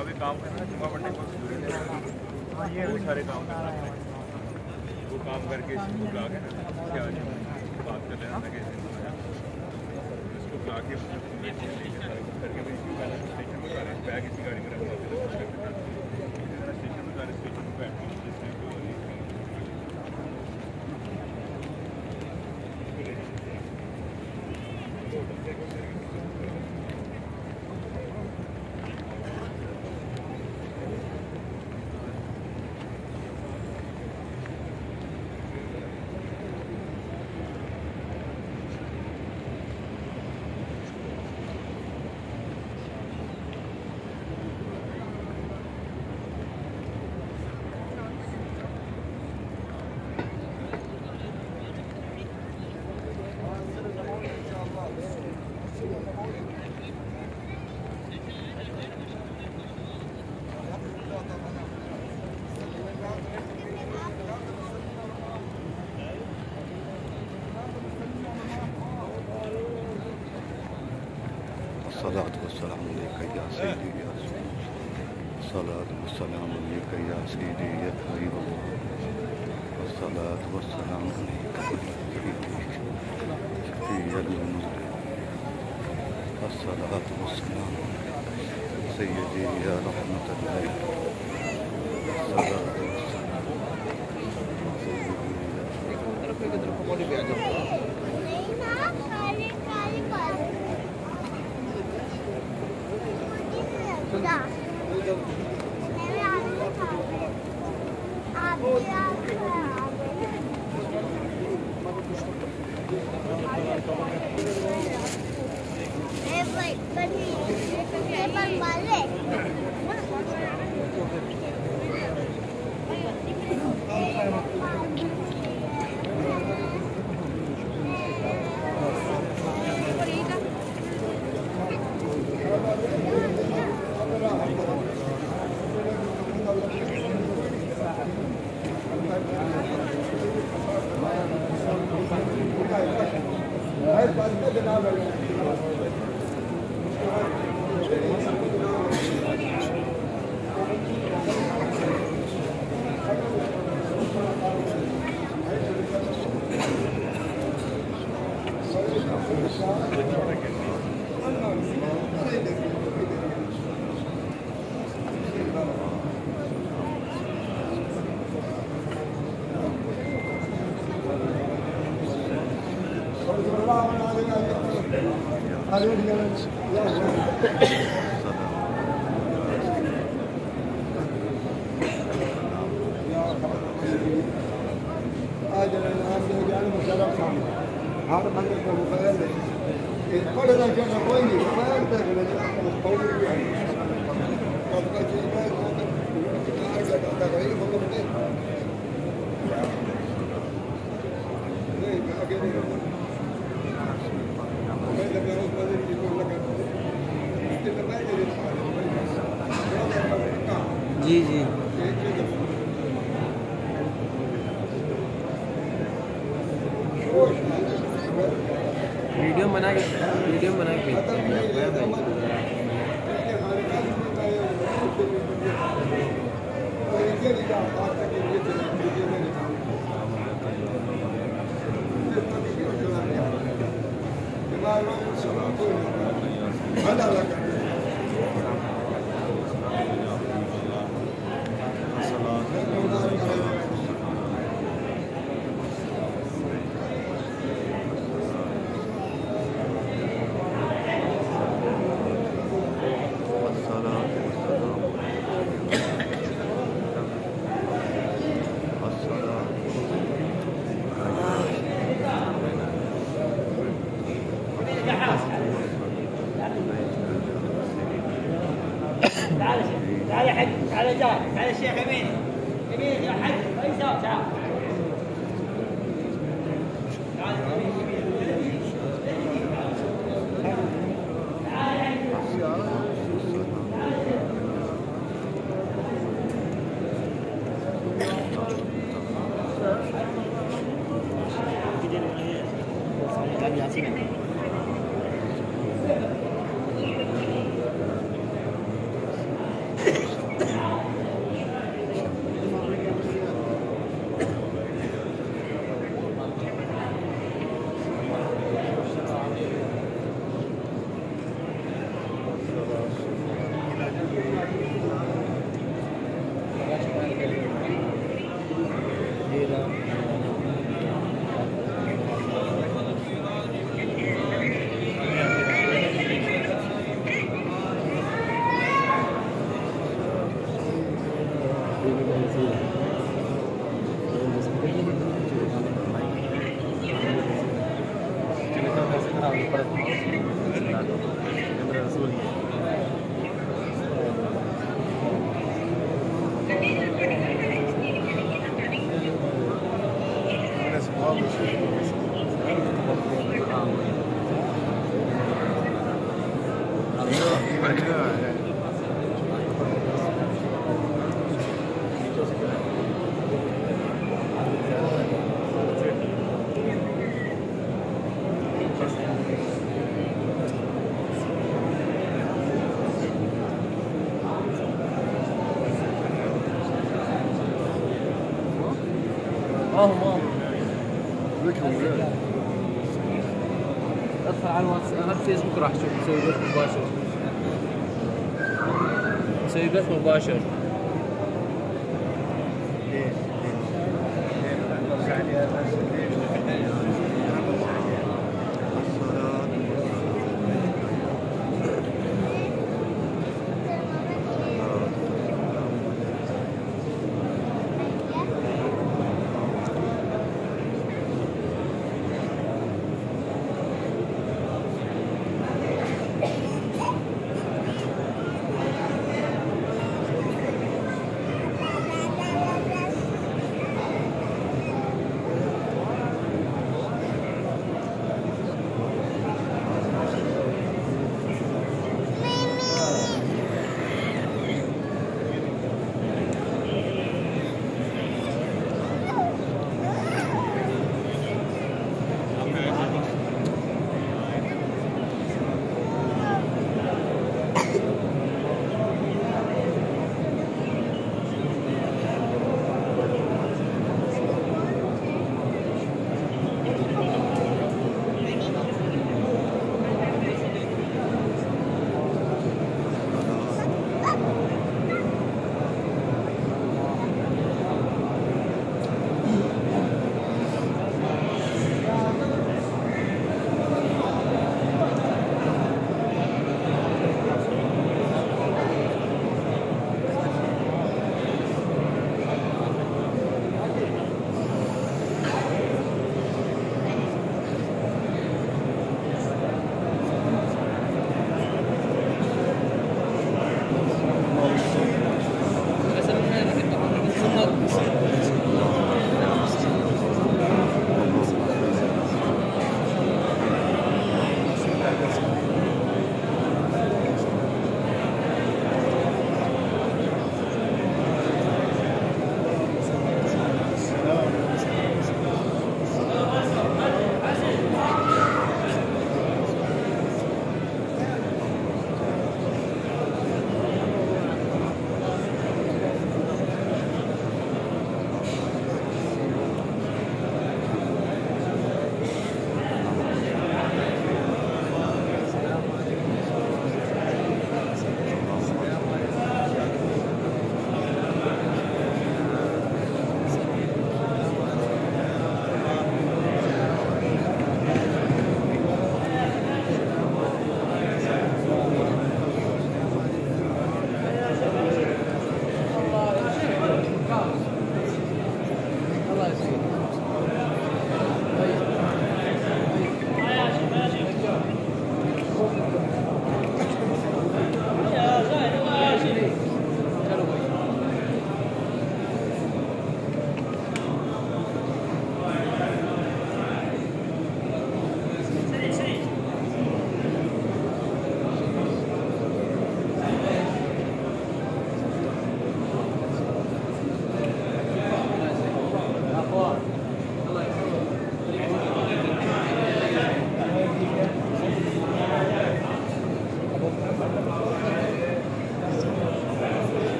अभी काम करना जुम्मा पढ़ने को ये सारे काम करना वो काम करके इसको बुला के क्या बात कर लेना कैसे इसको बुला के करके स्टेशन में सारे बैग इसी गाड़ी में रखना स्टेशन में सारे स्टेशन में बैठ सलात वस्सलाम अलैका या सय्यदी या सलात वस्सलाम अलैका या सय्यदी या हबीबल्लाह वस्सलात वस्सलाम अलैका या शफीअल मुज़निबीन वस्सलात वस्सलाम सय्यदी या रहमतल लil वस्सलात हर बंदे को मोबाइल है पढ़ रहा है कोई नहीं मोबाइल पे पढ़ रहा है कब का चीज है कार का दादा भाई वो तो नहीं आगे नहीं मैं लगा उस वाले चीज को लगा इसके बताए जी जी वीडियो बना के भेजते हैं تعال يا حج، تعال يا جار، تعال يا شيخ يمين يمين يا حج، ايسر تعال تعال يمين يمين تعال يا حج ادخل على الواتس على الفيسبوك راح تشوف تسوي بث مباشر. تسوي بث مباشر. ليه؟